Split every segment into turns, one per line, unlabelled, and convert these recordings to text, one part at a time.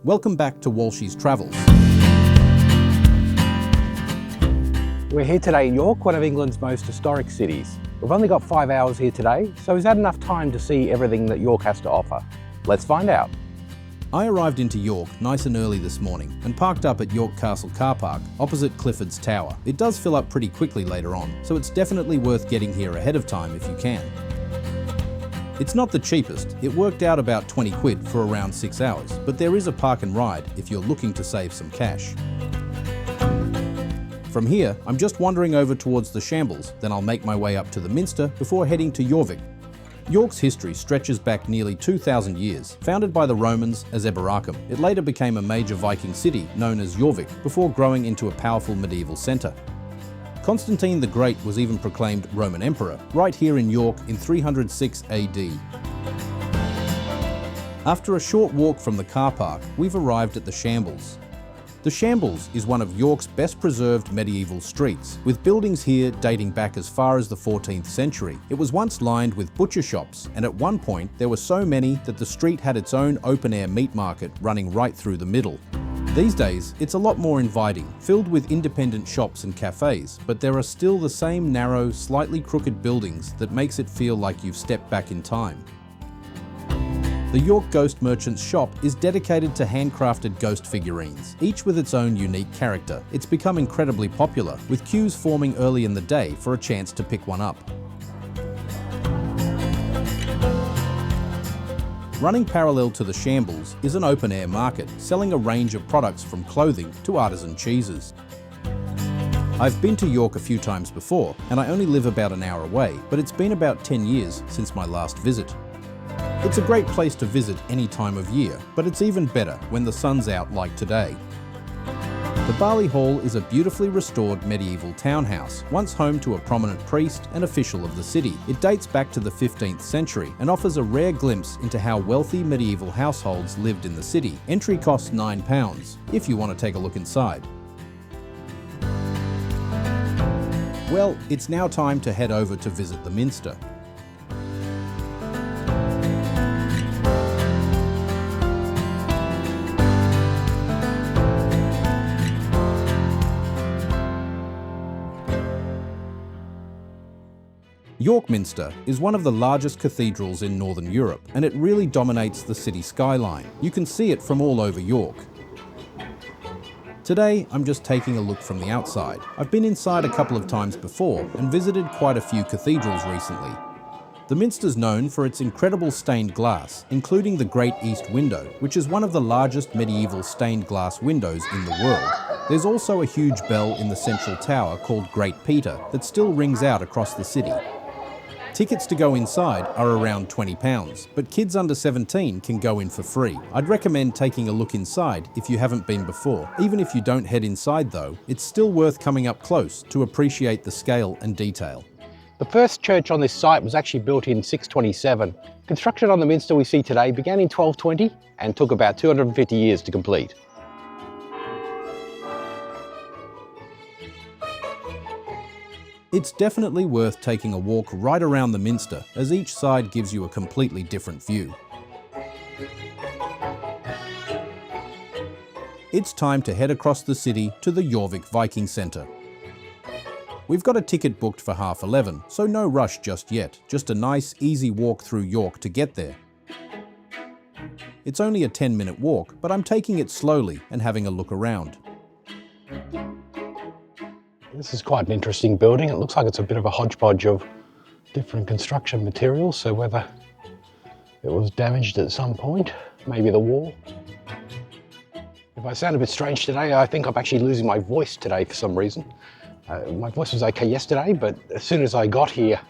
Welcome back to Walshy's Travels.
We're here today in York, one of England's most historic cities. We've only got 5 hours here today, so is that enough time to see everything that York has to offer? Let's find out.
I arrived into York nice and early this morning and parked up at York Castle car park opposite Clifford's tower. It does fill up pretty quickly later on, so it's definitely worth getting here ahead of time if you can. It's not the cheapest. It worked out about 20 quid for around 6 hours, but there is a park and ride if you're looking to save some cash. From here, I'm just wandering over towards the Shambles, then I'll make my way up to the Minster before heading to Jorvik. York's history stretches back nearly 2,000 years. Founded by the Romans as Eboracum, it later became a major Viking city known as Jorvik before growing into a powerful medieval centre. Constantine the Great was even proclaimed Roman Emperor right here in York in 306 AD. After a short walk from the car park, we've arrived at the Shambles. The Shambles is one of York's best preserved medieval streets, with buildings here dating back as far as the 14th century. It was once lined with butcher shops, and at one point there were so many that the street had its own open-air meat market running right through the middle. These days, it's a lot more inviting, filled with independent shops and cafes, but there are still the same narrow, slightly crooked buildings that makes it feel like you've stepped back in time. The York Ghost Merchant's shop is dedicated to handcrafted ghost figurines, each with its own unique character. It's become incredibly popular, with queues forming early in the day for a chance to pick one up. Running parallel to the Shambles is an open-air market, selling a range of products from clothing to artisan cheeses. I've been to York a few times before, and I only live about an hour away, but it's been about 10 years since my last visit. It's a great place to visit any time of year, but it's even better when the sun's out like today. The Barley Hall is a beautifully restored medieval townhouse, once home to a prominent priest and official of the city. It dates back to the 15th century and offers a rare glimpse into how wealthy medieval households lived in the city. Entry costs £9, if you want to take a look inside. Well, it's now time to head over to visit the Minster. York Minster is one of the largest cathedrals in Northern Europe, and it really dominates the city skyline. You can see it from all over York. Today, I'm just taking a look from the outside. I've been inside a couple of times before and visited quite a few cathedrals recently. The Minster's known for its incredible stained glass, including the Great East Window, which is one of the largest medieval stained glass windows in the world. There's also a huge bell in the central tower called Great Peter that still rings out across the city. Tickets to go inside are around £20, but kids under 17 can go in for free. I'd recommend taking a look inside if you haven't been before. Even if you don't head inside though, it's still worth coming up close to appreciate the scale and detail.
The first church on this site was actually built in 627. Construction on the Minster we see today began in 1220 and took about 250 years to complete.
It's definitely worth taking a walk right around the Minster, as each side gives you a completely different view. It's time to head across the city to the Jorvik Viking Centre. We've got a ticket booked for 11:30, so no rush just yet, just a nice, easy walk through York to get there. It's only a 10-minute walk, but I'm taking it slowly and having a look around.
This is quite an interesting building. It looks like it's a bit of a hodgepodge of different construction materials, so whether it was damaged at some point, maybe the wall. If I sound a bit strange today, I think I'm actually losing my voice today for some reason. My voice was okay yesterday, but as soon as I got here,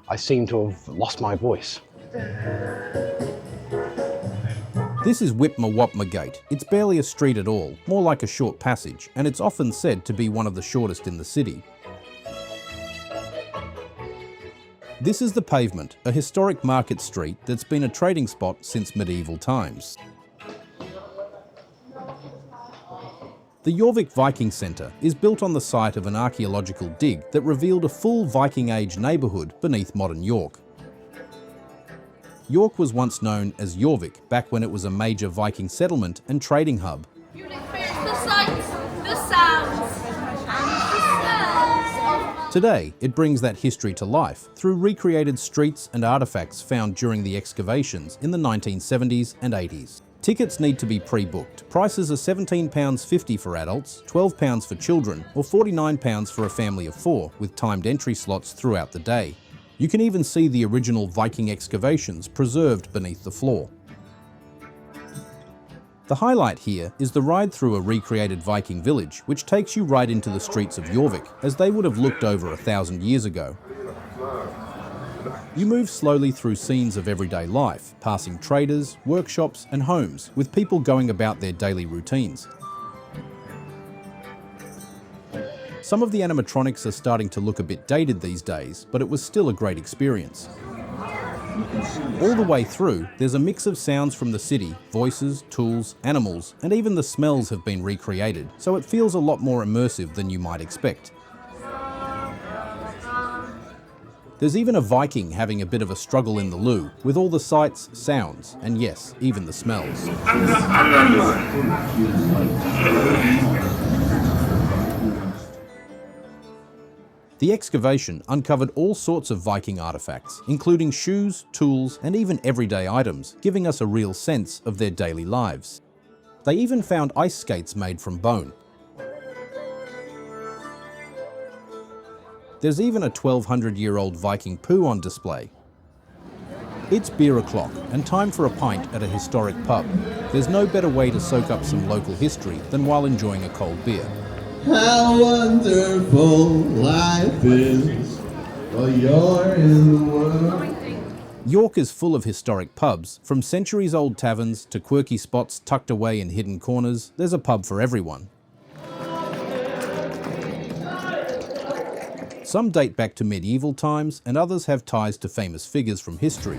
I seem to have lost my voice.
This is Whitma Gate. It's barely a street at all, more like a short passage, and it's often said to be one of the shortest in the city. This is the Pavement, a historic market street that's been a trading spot since medieval times. The Jorvik Viking Centre is built on the site of an archaeological dig that revealed a full Viking Age neighbourhood beneath modern York. York was once known as Jorvik, back when it was a major Viking settlement and trading hub.
You'll experience the sights, the sounds, and the smells of...
Today, it brings that history to life through recreated streets and artefacts found during the excavations in the 1970s and 80s. Tickets need to be pre-booked. Prices are £17.50 for adults, £12 for children, or £49 for a family of 4, with timed entry slots throughout the day. You can even see the original Viking excavations preserved beneath the floor. The highlight here is the ride through a recreated Viking village, which takes you right into the streets of Jorvik, as they would have looked over 1,000 years ago. You move slowly through scenes of everyday life, passing traders, workshops and homes, with people going about their daily routines. Some of the animatronics are starting to look a bit dated these days, but it was still a great experience. All the way through, there's a mix of sounds from the city, voices, tools, animals, and even the smells have been recreated, so it feels a lot more immersive than you might expect. There's even a Viking having a bit of a struggle in the loo, with all the sights, sounds, and yes, even the smells. The excavation uncovered all sorts of Viking artefacts, including shoes, tools, and even everyday items, giving us a real sense of their daily lives. They even found ice skates made from bone. There's even a 1,200-year-old Viking poo on display. It's beer o'clock and time for a pint at a historic pub. There's no better way to soak up some local history than while enjoying a cold beer.
How wonderful life is while you're in the world.
York is full of historic pubs, from centuries-old taverns to quirky spots tucked away in hidden corners. There's a pub for everyone. Some date back to medieval times and others have ties to famous figures from history.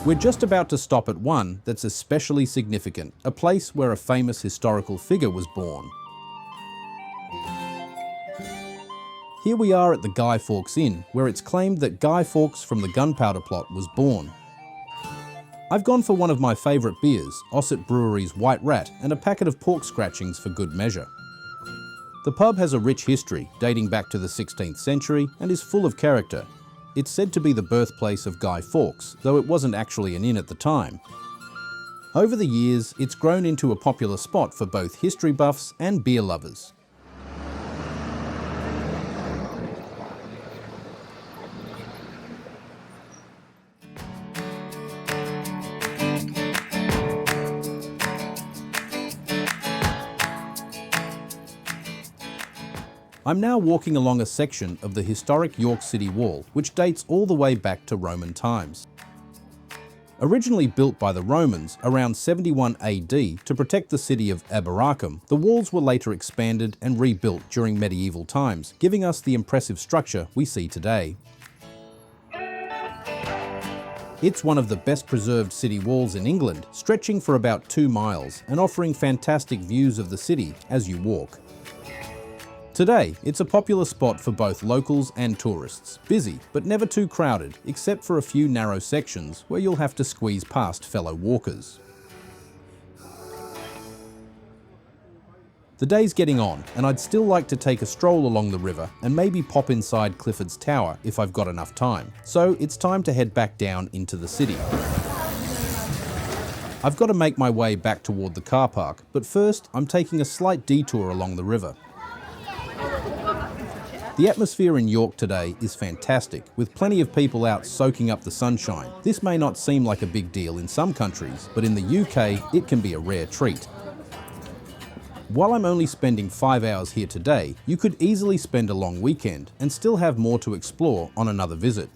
We're just about to stop at one that's especially significant, a place where a famous historical figure was born. Here we are at the Guy Fawkes Inn, where it's claimed that Guy Fawkes from the Gunpowder Plot was born. I've gone for one of my favourite beers, Ossett Brewery's White Rat, and a packet of pork scratchings for good measure. The pub has a rich history, dating back to the 16th century, and is full of character. It's said to be the birthplace of Guy Fawkes, though it wasn't actually an inn at the time. Over the years, it's grown into a popular spot for both history buffs and beer lovers. I'm now walking along a section of the historic York City Wall, which dates all the way back to Roman times. Originally built by the Romans around 71 AD to protect the city of Aberacum, the walls were later expanded and rebuilt during medieval times, giving us the impressive structure we see today. It's one of the best preserved city walls in England, stretching for about 2 miles and offering fantastic views of the city as you walk. Today, it's a popular spot for both locals and tourists. Busy, but never too crowded, except for a few narrow sections where you'll have to squeeze past fellow walkers. The day's getting on, and I'd still like to take a stroll along the river and maybe pop inside Clifford's tower if I've got enough time. So it's time to head back down into the city. I've got to make my way back toward the car park, but first I'm taking a slight detour along the river. The atmosphere in York today is fantastic, with plenty of people out soaking up the sunshine. This may not seem like a big deal in some countries, but in the UK, it can be a rare treat. While I'm only spending 5 hours here today, you could easily spend a long weekend and still have more to explore on another visit.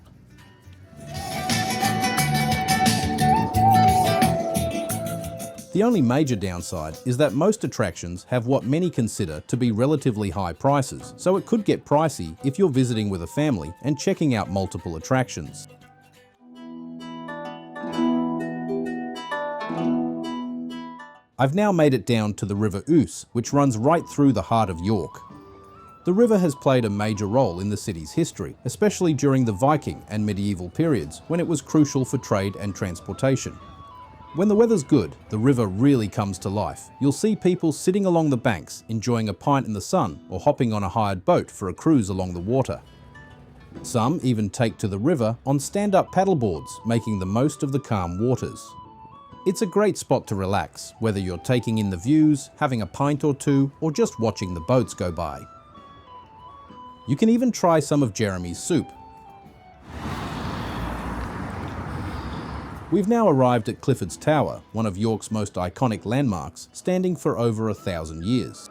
The only major downside is that most attractions have what many consider to be relatively high prices, so it could get pricey if you're visiting with a family and checking out multiple attractions. I've now made it down to the River Ouse, which runs right through the heart of York. The river has played a major role in the city's history, especially during the Viking and medieval periods when it was crucial for trade and transportation. When the weather's good, the river really comes to life. You'll see people sitting along the banks, enjoying a pint in the sun or hopping on a hired boat for a cruise along the water. Some even take to the river on stand-up paddleboards, making the most of the calm waters. It's a great spot to relax, whether you're taking in the views, having a pint or two, or just watching the boats go by. You can even try some of Jeremy's soup. We've now arrived at Clifford's Tower, one of York's most iconic landmarks, standing for over 1,000 years.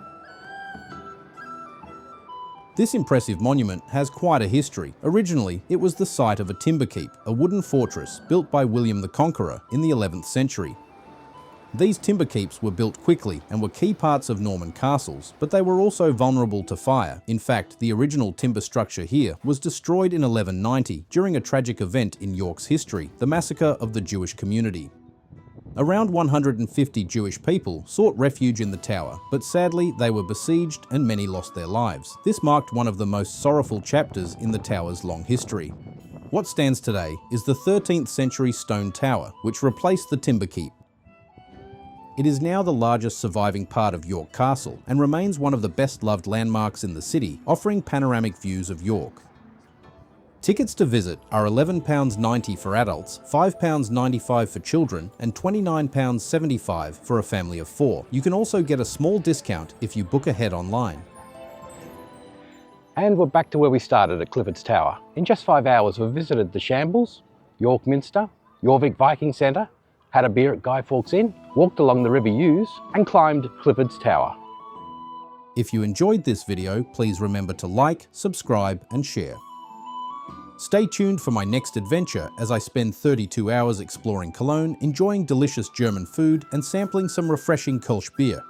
This impressive monument has quite a history. Originally, it was the site of a timber keep, a wooden fortress built by William the Conqueror in the 11th century. These timber keeps were built quickly and were key parts of Norman castles, but they were also vulnerable to fire. In fact, the original timber structure here was destroyed in 1190 during a tragic event in York's history, the massacre of the Jewish community. Around 150 Jewish people sought refuge in the tower, but sadly they were besieged and many lost their lives. This marked one of the most sorrowful chapters in the tower's long history. What stands today is the 13th century stone tower, which replaced the timber keep. It is now the largest surviving part of York Castle and remains one of the best-loved landmarks in the city, offering panoramic views of York. Tickets to visit are £11.90 for adults, £5.95 for children, and £29.75 for a family of 4. You can also get a small discount if you book ahead online.
And we're back to where we started at Clifford's Tower. In just 5 hours, we visited the Shambles, York Minster, Jorvik Viking Centre, had a beer at Guy Fawkes Inn, walked along the River Ouse, and climbed Clifford's Tower.
If you enjoyed this video, please remember to like, subscribe, and share. Stay tuned for my next adventure as I spend 32 hours exploring Cologne, enjoying delicious German food, and sampling some refreshing Kölsch beer.